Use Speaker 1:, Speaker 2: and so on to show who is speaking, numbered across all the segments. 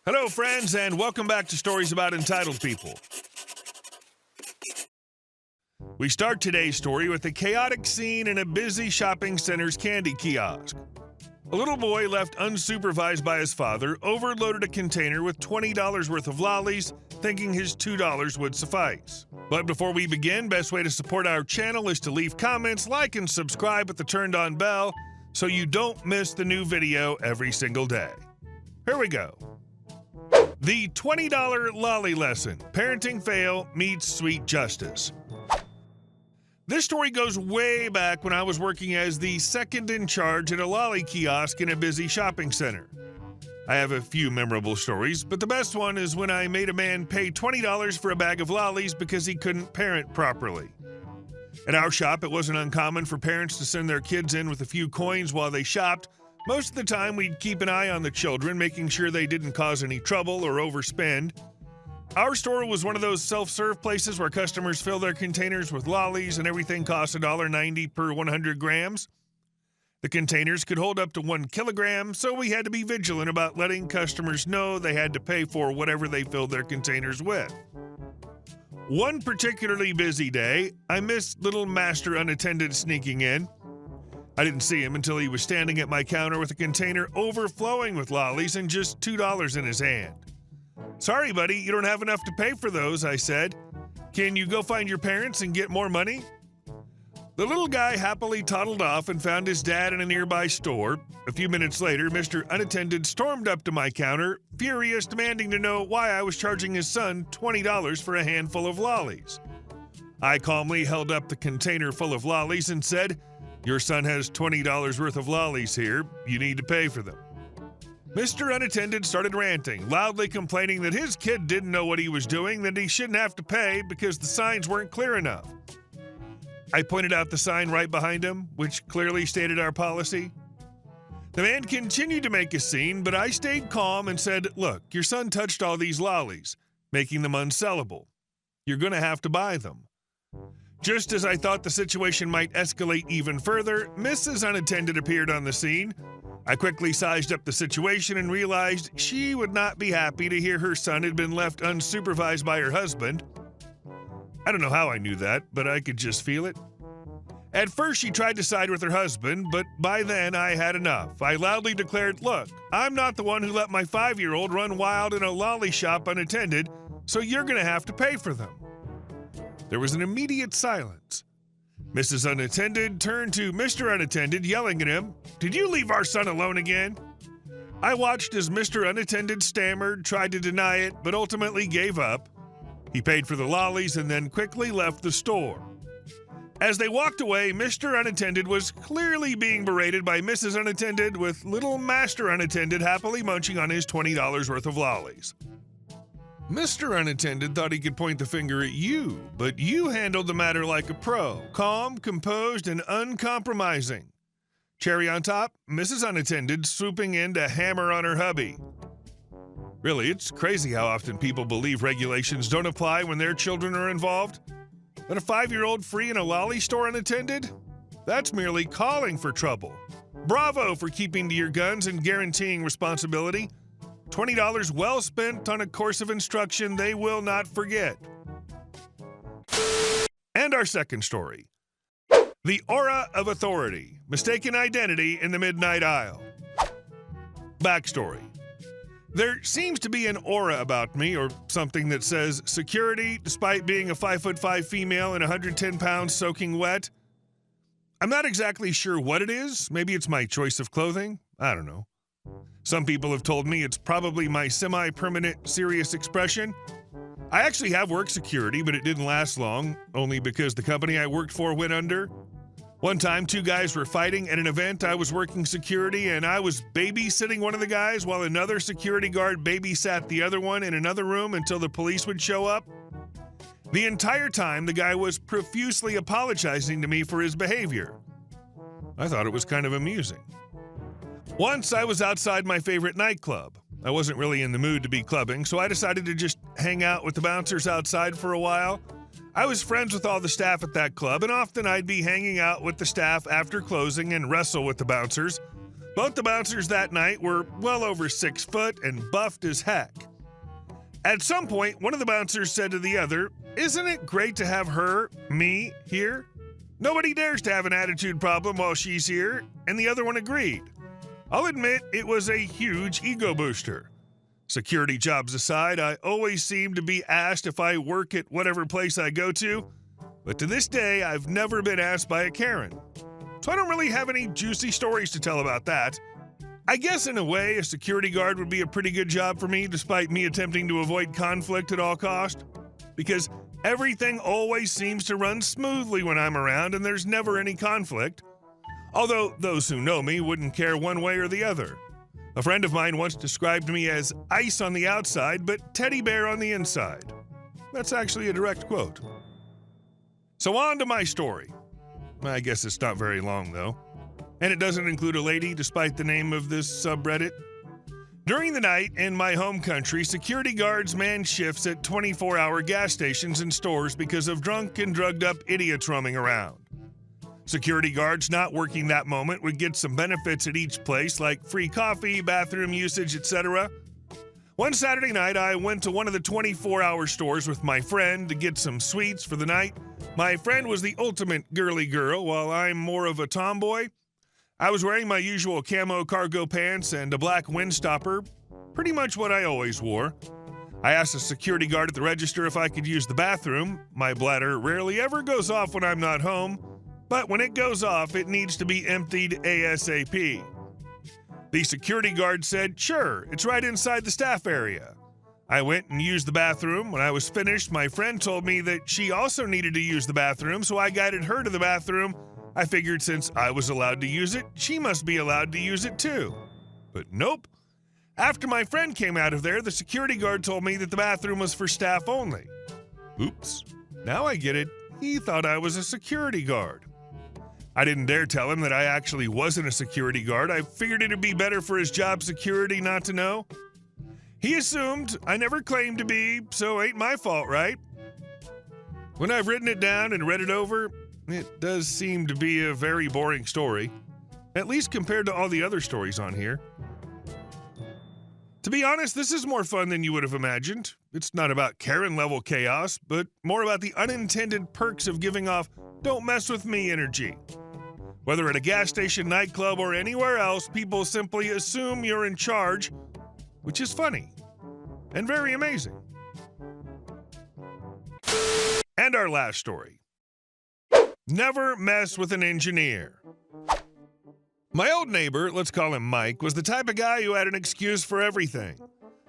Speaker 1: Hello, friends, and welcome back to Stories About Entitled People. We start today's story with a chaotic scene in a busy shopping center's candy kiosk. A little boy left unsupervised by his father overloaded a container with $20 worth of lollies, thinking his $2 would suffice. But before we begin, best way to support our channel is to leave comments, like, and subscribe with the turned-on bell so you don't miss the new video every single day. Here we go. The $20 lolly lesson. Parenting fail meets sweet justice. This story goes way back when I was working as the second in charge at a lolly kiosk in a busy shopping center. I have a few memorable stories, but the best one is when I made a man pay $20 for a bag of lollies because he couldn't parent properly. At our shop, it wasn't uncommon for parents to send their kids in with a few coins while they shopped. Most of the time, we'd keep an eye on the children, making sure they didn't cause any trouble or overspend. Our store was one of those self-serve places where customers fill their containers with lollies and everything costs $1.90 per 100 grams. The containers could hold up to 1 kilogram, so we had to be vigilant about letting customers know they had to pay for whatever they filled their containers with. One particularly busy day, I missed little Master Unattended sneaking in. I didn't see him until he was standing at my counter with a container overflowing with lollies and just $2 in his hand. "Sorry, buddy, you don't have enough to pay for those," I said. "Can you go find your parents and get more money?" The little guy happily toddled off and found his dad in a nearby store. A few minutes later, Mr. Unattended stormed up to my counter, furious, demanding to know why I was charging his son $20 for a handful of lollies. I calmly held up the container full of lollies and said, "Your son has $20 worth of lollies here. You need to pay for them." Mr. Unattended started ranting, loudly complaining that his kid didn't know what he was doing, that he shouldn't have to pay because the signs weren't clear enough. I pointed out the sign right behind him, which clearly stated our policy. The man continued to make a scene, but I stayed calm and said, "Look, your son touched all these lollies, making them unsellable. You're going to have to buy them." Just as I thought the situation might escalate even further, Mrs. Unattended appeared on the scene. I quickly sized up the situation and realized she would not be happy to hear her son had been left unsupervised by her husband. I don't know how I knew that, but I could just feel it. At first, she tried to side with her husband, but by then I had enough. I loudly declared, "Look, I'm not the one who let my 5-year-old run wild in a lolly shop unattended, so you're going to have to pay for them." There was an immediate silence. Mrs. Unattended turned to Mr. Unattended, yelling at him, "Did you leave our son alone again?" I watched as Mr. Unattended stammered, tried to deny it, but ultimately gave up. He paid for the lollies and then quickly left the store. As they walked away, Mr. Unattended was clearly being berated by Mrs. Unattended, with little Master Unattended happily munching on his $20 worth of lollies. Mr. Unattended thought he could point the finger at you, but you handled the matter like a pro, calm, composed, and uncompromising. Cherry on top, Mrs. Unattended swooping in to hammer on her hubby. Really, it's crazy how often people believe regulations don't apply when their children are involved. Let a 5-year-old free in a lolly store unattended? That's merely calling for trouble. Bravo for keeping to your guns and guaranteeing responsibility. $20 well spent on a course of instruction they will not forget. And our second story. The Aura of Authority. Mistaken identity in the midnight aisle. Backstory. There seems to be an aura about me, or something that says security, despite being a 5'5" female and 110 pounds soaking wet. I'm not exactly sure what it is. Maybe it's my choice of clothing. I don't know. Some people have told me it's probably my semi-permanent serious expression. I actually have work security, but it didn't last long, only because the company I worked for went under. One time, 2 guys were fighting at an event. I was working security, and I was babysitting one of the guys while another security guard babysat the other one in another room until the police would show up. The entire time, the guy was profusely apologizing to me for his behavior. I thought it was kind of amusing. Once I was outside my favorite nightclub. I wasn't really in the mood to be clubbing, so I decided to just hang out with the bouncers outside for a while. I was friends with all the staff at that club, and often I'd be hanging out with the staff after closing and wrestle with the bouncers. Both the bouncers that night were well over 6 foot and buffed as heck. At some point, one of the bouncers said to the other, "Isn't it great to have her, me, here? Nobody dares to have an attitude problem while she's here," and the other one agreed. I'll admit it was a huge ego booster. Security jobs aside, I always seem to be asked if I work at whatever place I go to, but to this day, I've never been asked by a Karen. So I don't really have any juicy stories to tell about that. I guess in a way, a security guard would be a pretty good job for me, despite me attempting to avoid conflict at all cost, because everything always seems to run smoothly when I'm around and there's never any conflict. Although those who know me wouldn't care one way or the other. A friend of mine once described me as ice on the outside, but teddy bear on the inside. That's actually a direct quote. So on to my story. I guess it's not very long, though. And it doesn't include a lady, despite the name of this subreddit. During the night, in my home country, security guards manned shifts at 24-hour gas stations and stores because of drunk and drugged-up idiots roaming around. Security guards not working that moment would get some benefits at each place, like free coffee, bathroom usage, etc. One Saturday night, I went to one of the 24-hour stores with my friend to get some sweets for the night. My friend was the ultimate girly girl, while I'm more of a tomboy. I was wearing my usual camo cargo pants and a black windstopper, pretty much what I always wore. I asked a security guard at the register if I could use the bathroom. My bladder rarely ever goes off when I'm not home, but when it goes off, it needs to be emptied ASAP. The security guard said, "Sure, it's right inside the staff area." I went and used the bathroom. When I was finished, my friend told me that she also needed to use the bathroom, so I guided her to the bathroom. I figured since I was allowed to use it, she must be allowed to use it too. But nope. After my friend came out of there, the security guard told me that the bathroom was for staff only. Oops. Now I get it. He thought I was a security guard. I didn't dare tell him that I actually wasn't a security guard. I figured it'd be better for his job security not to know. He assumed I never claimed to be, so ain't my fault, right? When I've written it down and read it over, it does seem to be a very boring story, at least compared to all the other stories on here. To be honest, this is more fun than you would have imagined. It's not about Karen-level chaos, but more about the unintended perks of giving off "don't mess with me" energy. Whether at a gas station, nightclub, or anywhere else, people simply assume you're in charge, which is funny and very amazing. And our last story. Never mess with an engineer. My old neighbor, let's call him Mike, was the type of guy who had an excuse for everything.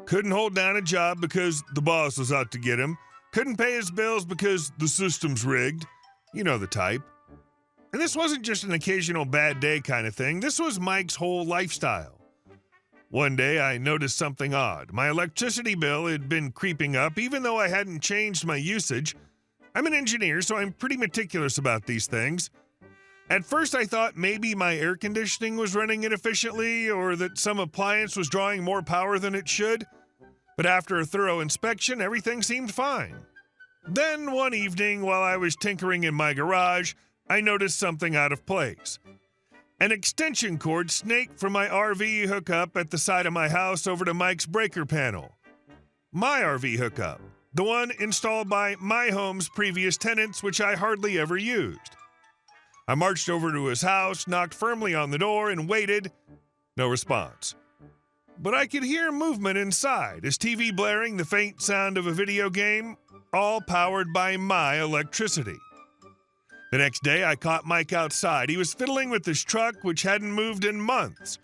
Speaker 1: Couldn't hold down a job because the boss was out to get him. Couldn't pay his bills because the system's rigged. You know the type. And this wasn't just an occasional bad day kind of thing. This was Mike's whole lifestyle. One day, I noticed something odd. My electricity bill had been creeping up, even though I hadn't changed my usage. I'm an engineer, so I'm pretty meticulous about these things. At first, I thought maybe my air conditioning was running inefficiently or that some appliance was drawing more power than it should. But after a thorough inspection, everything seemed fine. Then, one evening, while I was tinkering in my garage, I noticed something out of place. An extension cord snaked from my RV hookup at the side of my house over to Mike's breaker panel. My RV hookup, the one installed by my home's previous tenants, which I hardly ever used. I marched over to his house, knocked firmly on the door, and waited. No response. But I could hear movement inside, his TV blaring the faint sound of a video game, all powered by my electricity. The next day, I caught Mike outside. He was fiddling with his truck, which hadn't moved in months.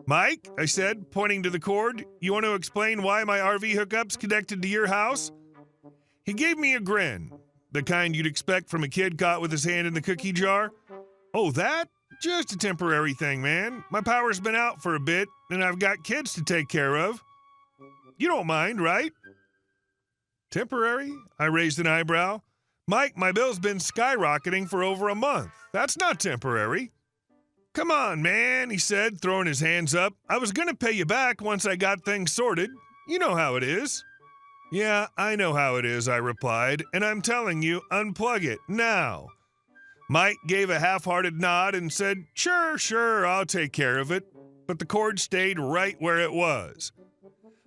Speaker 1: "Mike," I said, pointing to the cord, "you want to explain why my RV hookup's connected to your house?" He gave me a grin, the kind you'd expect from a kid caught with his hand in the cookie jar. "Oh, that? Just a temporary thing, man. My power's been out for a bit, and I've got kids to take care of. You don't mind, right?" "Temporary?" I raised an eyebrow. "Mike, my bill's been skyrocketing for over a month. That's not temporary." "Come on, man," he said, throwing his hands up. "I was going to pay you back once I got things sorted. You know how it is." "Yeah, I know how it is," I replied, "and I'm telling you, unplug it, now." Mike gave a half-hearted nod and said, Sure, I'll take care of it." but the cord stayed right where it was.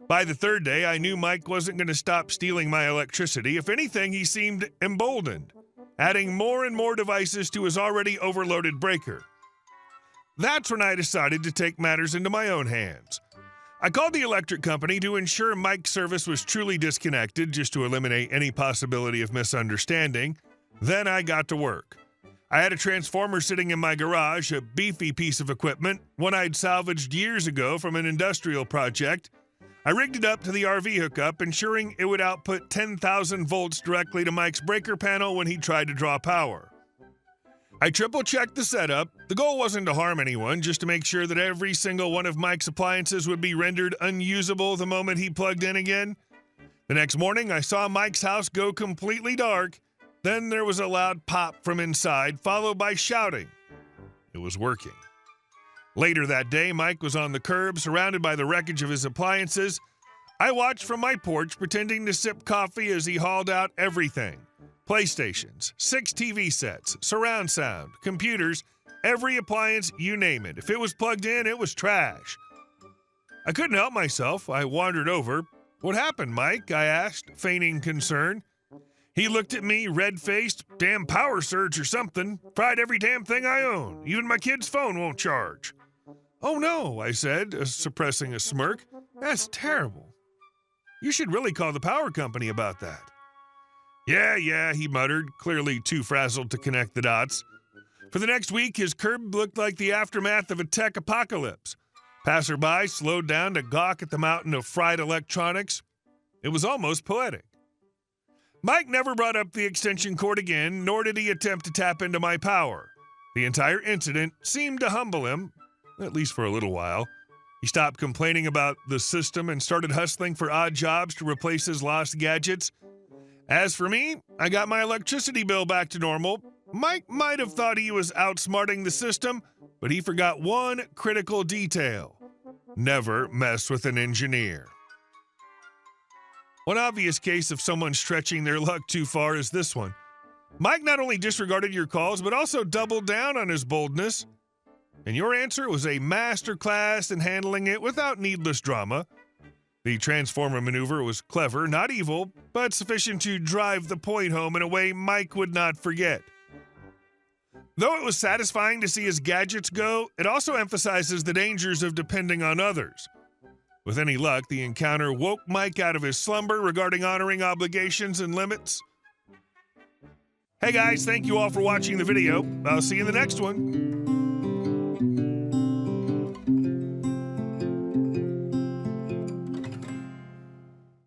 Speaker 1: By the third day, I knew Mike wasn't going to stop stealing my electricity. If anything, he seemed emboldened, adding more and more devices to his already overloaded breaker. That's when I decided to take matters into my own hands. I called the electric company to ensure Mike's service was truly disconnected, just to eliminate any possibility of misunderstanding. Then I got to work. I had a transformer sitting in my garage, a beefy piece of equipment, one I'd salvaged years ago from an industrial project. I rigged it up to the RV hookup, ensuring it would output 10,000 volts directly to Mike's breaker panel when he tried to draw power. I triple-checked the setup. The goal wasn't to harm anyone, just to make sure that every single one of Mike's appliances would be rendered unusable the moment he plugged in again. The next morning, I saw Mike's house go completely dark. Then there was a loud pop from inside, followed by shouting. It was working. Later that day, Mike was on the curb, surrounded by the wreckage of his appliances. I watched from my porch, pretending to sip coffee as he hauled out everything. PlayStations, 6 TV sets, surround sound, computers, every appliance, you name it. If it was plugged in, it was trash. I couldn't help myself. I wandered over. "What happened, Mike?" I asked, feigning concern. He looked at me, red-faced. "Damn power surge or something. Fried every damn thing I own. Even my kid's phone won't charge." "Oh no," I said, suppressing a smirk. "That's terrible. You should really call the power company about that." Yeah, he muttered, clearly too frazzled to connect the dots. For the next week, his curb looked like the aftermath of a tech apocalypse. Passerby slowed down to gawk at the mountain of fried electronics. It was almost poetic. Mike never brought up the extension cord again, nor did he attempt to tap into my power. The entire incident seemed to humble him, at least for a little while. He stopped complaining about the system and started hustling for odd jobs to replace his lost gadgets. As for me, I got my electricity bill back to normal. Mike might have thought he was outsmarting the system, but he forgot one critical detail. Never mess with an engineer. One obvious case of someone stretching their luck too far is this one. Mike not only disregarded your calls, but also doubled down on his boldness. And your answer was a masterclass in handling it without needless drama. The transformer maneuver was clever, not evil, but sufficient to drive the point home in a way Mike would not forget. Though it was satisfying to see his gadgets go, it also emphasizes the dangers of depending on others. With any luck, the encounter woke Mike out of his slumber regarding honoring obligations and limits. Hey guys, thank you all for watching the video. I'll see you in the next one.